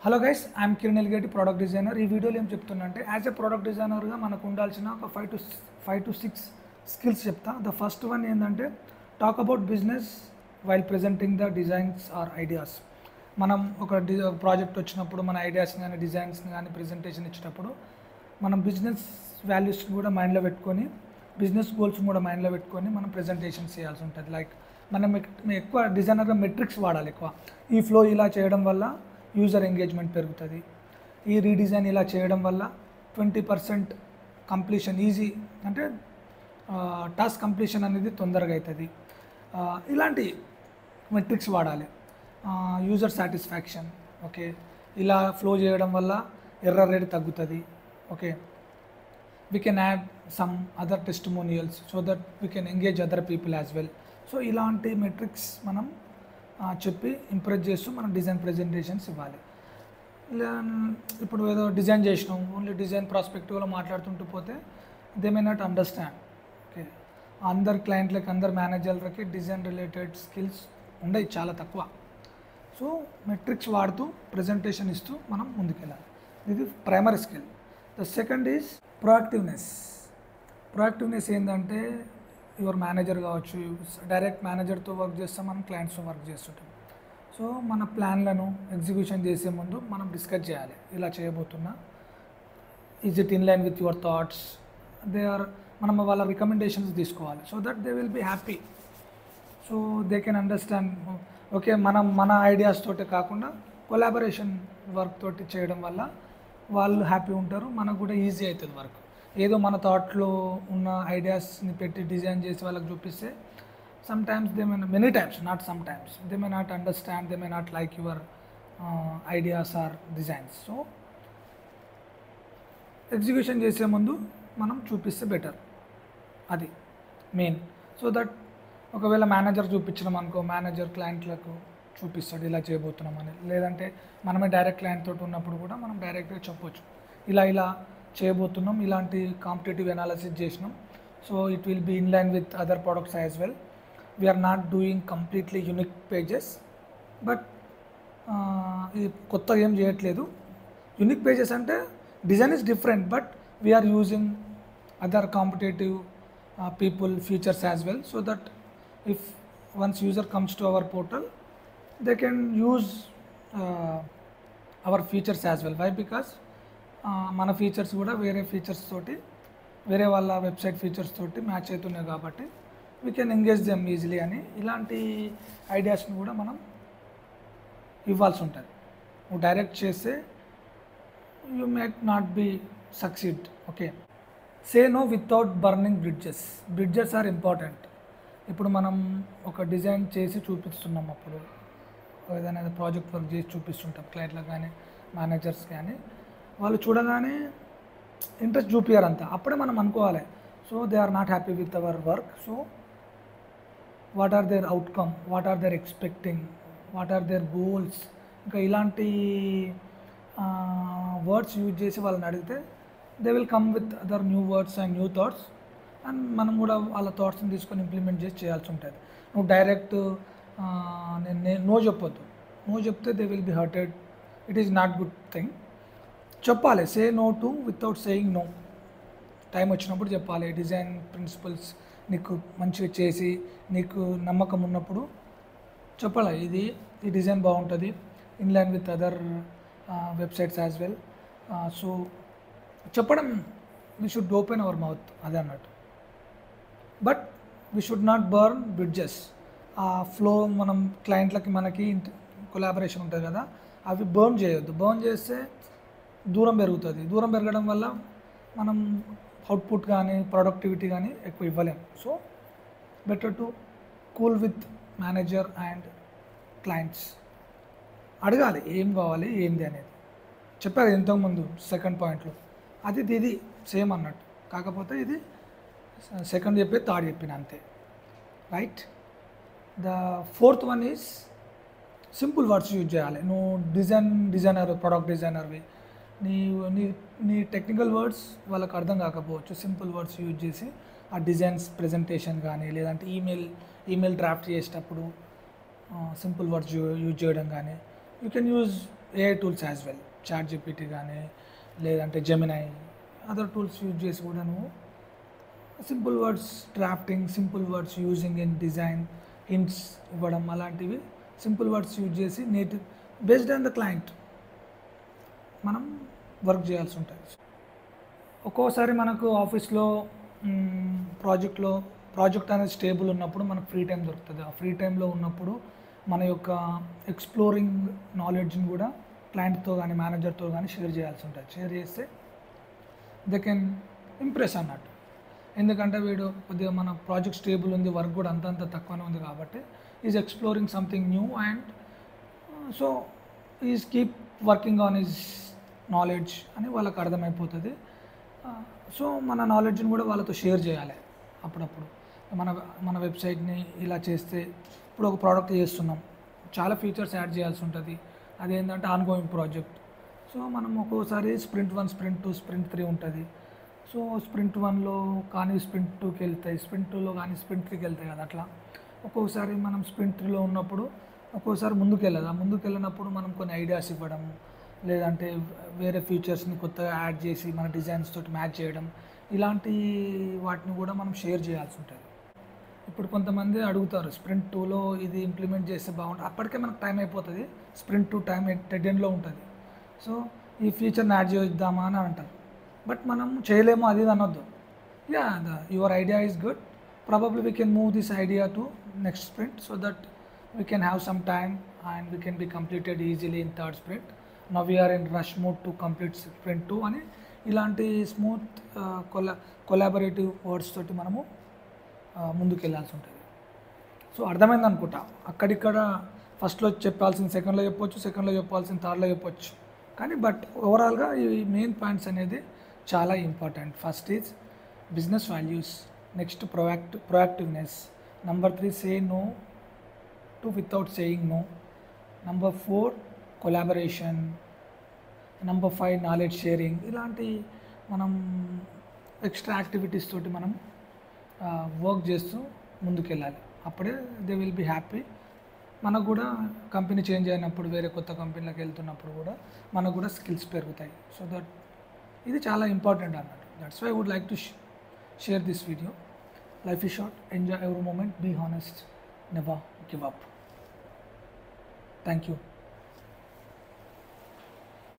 Hello guys, I'm Kiran Elgeti, product designer. ఈ వీడియోలో ఏం చెప్తున్నా అంటే యాజ్ ఎ ప్రోడక్ట్ డిజైనర్గా మనకు ఉండాల్సిన ఒక 5 to 6 స్కిల్స్ చెప్తా. ద ఫస్ట్ వన్ ఏంటంటే talk about business while presenting the designs or ideas. మనం ఒక ప్రాజెక్ట్ వచ్చినప్పుడు మన ఐడియాస్ని కానీ డిజైన్స్ని కానీ ప్రెజెంటేషన్ ఇచ్చేటప్పుడు మనం బిజినెస్ వాల్యూస్ని కూడా మైండ్లో పెట్టుకొని, బిజినెస్ గోల్స్ని కూడా మైండ్లో పెట్టుకొని మనం ప్రెజెంటేషన్ చేయాల్సి ఉంటుంది. లైక్ మనం ఎక్కువ డిజైనర్గా మెట్రిక్స్ వాడాలి. ఎక్కువ ఈ ఫ్లో ఇలా చేయడం వల్ల యూజర్ ఎంగేజ్మెంట్ పెరుగుతుంది, ఈ రీడిజైన్ ఇలా చేయడం వల్ల 20% కంప్లీషన్ ఈజీ, అంటే టాస్క్ కంప్లీషన్ అనేది తొందరగా అవుతుంది. ఇలాంటి మెట్రిక్స్ వాడాలి. యూజర్ సాటిస్ఫాక్షన్, ఓకే, ఇలా ఫ్లో చేయడం వల్ల ఎర్రర్ రేట్ తగ్గుతుంది. Okay, we can add some other testimonials so that we can engage other people as well. So ఇలాంటి మెట్రిక్స్ మనం చెప్పి ఇంప్రెస్ చేస్తూ మనం డిజైన్ ప్రెజెంటేషన్స్ ఇవ్వాలి. ఇప్పుడు ఏదో డిజైన్ చేసినాం, ఓన్లీ డిజైన్ ప్రాస్పెక్టివ్లో మాట్లాడుతుంటూ పోతే they may not understand. Okay, అందరు క్లయింట్లకి, అందరు మేనేజర్లకి డిజైన్ రిలేటెడ్ స్కిల్స్ ఉండవు, చాలా తక్కువ. సో మెట్రిక్స్ వాడుతూ ప్రెజెంటేషన్ ఇస్తూ మనం ముందుకెళ్ళాలి. ఇది primary skill. The second is proactiveness. Proactiveness ఏంటంటే యువర్ మేనేజర్ కావచ్చు, డైరెక్ట్ మేనేజర్తో వర్క్ చేస్తాం, మనం క్లయింట్స్తో వర్క్ చేస్తుంటాం. సో మన ప్లాన్లను ఎగ్జిక్యూషన్ చేసే ముందు మనం డిస్కస్ చేయాలి. ఇలా చేయబోతున్నా, is it in line with your thoughts, మనం వాళ్ళ రికమెండేషన్స్ తీసుకోవాలి. So that they will be happy. So they can understand. Okay, మన ఐడియాస్ తోటే కాకుండా కొలాబరేషన్ వర్క్ తోటి చేయడం వల్ల వాళ్ళు హ్యాపీ ఉంటారు, మనకు కూడా ఈజీ అవుతుంది వర్క్. ఏదో మన థాట్లో ఉన్న ఐడియాస్ని పెట్టి డిజైన్ చేసి వాళ్ళకి చూపిస్తే sometimes they may, many times, not sometimes, they may not understand, they may not like your ideas or designs. So execution చేసే ముందు మనం చూపిస్తే బెటర్, అది మెయిన్. సో దట్ ఒకవేళ మేనేజర్ చూపించడం అనుకో, మేనేజర్ క్లయింట్లకు చూపిస్తాడు ఇలా చేయబోతున్నామని. లేదంటే మనమే డైరెక్ట్ క్లయింట్ తోటి ఉన్నప్పుడు కూడా మనం డైరెక్ట్గా చెప్పొచ్చు, ఇలా చేయబోతున్నాం, ఇలాంటి కాంపిటేటివ్ అనాలిసిస్ చేసినాం. So it will be in line with other products as well. We're not doing completely unique pages, but ఇది కొత్తగా ఏం చేయట్లేదు. యూనిక్ పేజెస్ అంటే design is different, but we're using other competitive people features as well, so that if once user comes to our portal, they can use our features as well. Why? Because మన features కూడా వేరే features తోటి, వేరే వాళ్ళ website features తోటి match అవుతున్నాయి కాబట్టి we can engage them easily అని ఇలాంటి ఐడియాస్ని కూడా మనం ఇవ్వాల్సి ఉంటుంది. నువ్వు డైరెక్ట్ చేస్తే you may not be succeed. Okay, say no without burning bridges. Bridges are important. ఇప్పుడు మనం ఒక డిజైన్ చేసి చూపిస్తున్నాం, అప్పుడు ఏదైనా ప్రాజెక్ట్ వర్క్ చేసి చూపిస్తుంటాం క్లయింట్లకు కానీ మేనేజర్స్ కానీ, వాళ్ళు చూడగానే ఇంట్రెస్ట్ చూపించారంతా, అప్పుడే మనం అనుకోవాలి so they are not happy with our work. So what are their outcome, what are their expecting, what are their goals, ఇంకా ఇలాంటి వర్డ్స్ యూజ్ చేసి వాళ్ళని అడిగితే they will come with other new words and new thoughts, and మనం కూడా వాళ్ళ థాట్స్ని తీసుకొని implement చేసి చేయాల్సి ఉంటుంది. నువ్వు డైరెక్ట్ నేను నో చెప్పొద్దు. నో చెప్తే they will be hurted. It is not good thing. చెప్పాలి, say no to without saying no. Time వచ్చినప్పుడు చెప్పాలి. డిజైన్ ప్రిన్సిపల్స్ నీకు మంచిగా చేసి నీకు నమ్మకం ఉన్నప్పుడు చెప్పాలి, ఈ డిజైన్ బాగుంటుంది, in line with other websites as well. So చెప్పడం, we should open our mouth, అదే అన్నట్టు. But we should not burn bridges. ఆ ఫ్లో మనం క్లయింట్లకి మనకి కొలాబరేషన్ ఉంటుంది కదా, అవి బర్న్ చేయొద్దు. బర్న్ చేస్తే దూరం పెరుగుతుంది. దూరం పెరగడం వల్ల మనం అవుట్పుట్ కానీ ప్రొడక్టివిటీ కానీ ఎక్కువ ఇవ్వలేం. So better to cool with manager and clients. అడగాలి ఏం కావాలి ఏంది అనేది. చెప్పారు ఇంతకుముందు సెకండ్ పాయింట్లో, ఇది సేమ్ అన్నట్టు, కాకపోతే ఇది సెకండ్ చెప్పి థర్డ్ చెప్పిన అంతే, right. The fourth one is simple words use చేయాలి. నువ్వు డిజైనర్, ప్రొడక్ట్ డిజైనర్వి, నీ టెక్నికల్ వర్డ్స్ వాళ్ళకి అర్థం కాకపోవచ్చు. సింపుల్ వర్డ్స్ యూజ్ చేసి ఆ డిజైన్స్ ప్రెజెంటేషన్ కానీ, లేదంటే ఈమెయిల్ డ్రాఫ్ట్ చేసేటప్పుడు సింపుల్ వర్డ్స్ యూజ్ చేయడం కానీ, you can use AI tools as well, ChatGPT కానీ లేదంటే జెమినై, అదర్ టూల్స్ యూజ్ చేసి కూడా నువ్వు simple words drafting, simple words using in design, hints ఇవ్వడం, అలాంటివి సింపుల్ వర్డ్స్ యూజ్ చేసి native based on the client మనం వర్క్ చేయాల్సి ఉంటుంది. ఒక్కోసారి మనకు ఆఫీస్లో ప్రాజెక్ట్ అనేది స్టేబుల్ ఉన్నప్పుడు మనకు ఫ్రీ టైం దొరుకుతుంది. ఆ ఫ్రీ టైంలో ఉన్నప్పుడు మన యొక్క ఎక్స్ప్లోరింగ్ నాలెడ్జ్ని కూడా క్లయింట్తో కానీ మేనేజర్తో కానీ షేర్ చేయాల్సి ఉంటుంది. షేర్ చేస్తే దే కెన్ ఇంప్రెస్ అన్నట్టు. ఎందుకంటే వీడు కొద్దిగా మన ప్రాజెక్ట్ స్టేబుల్ ఉంది, వర్క్ కూడా అంతంత తక్కువనే ఉంది కాబట్టి is exploring something new and so is keep working on his knowledge అని వాళ్ళకి అర్థమైపోతుంది. సో మన నాలెడ్జ్ని కూడా వాళ్ళతో షేర్ చేయాలి అప్పుడప్పుడు. మన వెబ్సైట్ని ఇలా చేస్తే, ఇప్పుడు ఒక ప్రోడక్ట్ చేస్తున్నాం, చాలా ఫీచర్స్ యాడ్ చేయాల్సి ఉంటుంది. అదేంటంటే ఆన్గోయింగ్ ప్రాజెక్ట్. సో మనం ఒక్కోసారి స్ప్రింట్ 1, స్ప్రింట్ 2, స్ప్రింట్ 3 ఉంటుంది. సో స్ప్రింట్ 1లో కానీ స్ప్రింట్ 2కి వెళ్తాయి, స్ప్రింట్ 2లో కానీ స్ప్రింట్ 3కి వెళ్తాయి కదా. అట్లా ఒక్కొక్కసారి మనం స్ప్రింట్ 3లో ఉన్నప్పుడు ఒక్కోసారి ముందుకు వెళ్ళదు. ముందుకు వెళ్ళినప్పుడు మనం కొన్ని ఐడియాస్ ఇవ్వడం, లేదంటే వేరే ఫీచర్స్ని కొత్తగా యాడ్ చేసి మన డిజైన్స్ తోటి మ్యాచ్ చేయడం, ఇలాంటి వాటిని కూడా మనం షేర్ చేయాల్సి ఉంటుంది. ఇప్పుడు కొంతమంది అడుగుతారు స్ప్రింట్ 2లో ఇది ఇంప్లిమెంట్ చేస్తే బాగుంటుంది, అప్పటికే మనకు టైం అయిపోతుంది, స్ప్రింట్ 2 టైం డెడ్ ఎండ్లో ఉంటుంది. సో ఈ ఫీచర్ని యాడ్ చేద్దామా అని అంటారు. బట్ మనం చేయలేము అది అనొద్దు. Yeah, your idea is good, probably we can move this idea to next sprint so that we can have some time and we can be completed easily in third sprint. Now we're in rush mode to complete sprint 2 అని ఇలాంటి smooth collaborative words తోటి మనము ముందుకు వెళ్ళాల్సి ఉంటుంది. So అర్థమైంది అనుకుంటా. అక్కడిక్కడ ఫస్ట్లో చెప్పాల్సింది సెకండ్లో చెప్పొచ్చు, సెకండ్లో చెప్పాల్సింది థర్డ్లో చెప్పొచ్చు, కానీ బట్ ఓవరాల్గా ఈ మెయిన్ పాయింట్స్ అనేది చాలా important. First is business values, next proactiveness, number 3 say no to without saying no, number 4 collaboration, number 5 knowledge sharing. ఇలాంటి మనం ఎక్స్ట్రా యాక్టివిటీస్ తోటి మనం వర్క్ చేస్తూ ముందుకెళ్ళాలి. అప్పుడే దే విల్ బీ హ్యాపీ. మనకు కూడా కంపెనీ చేంజ్ అయినప్పుడు, వేరే కొత్త కంపెనీలకు వెళ్తున్నప్పుడు కూడా మనకు కూడా స్కిల్స్ పెరుగుతాయి. సో దట్ ఇది చాలా ఇంపార్టెంట్ అన్నట్టు. That's why I would like to share this video. Life is short, enjoy every moment, be honest, never give up. Thank you.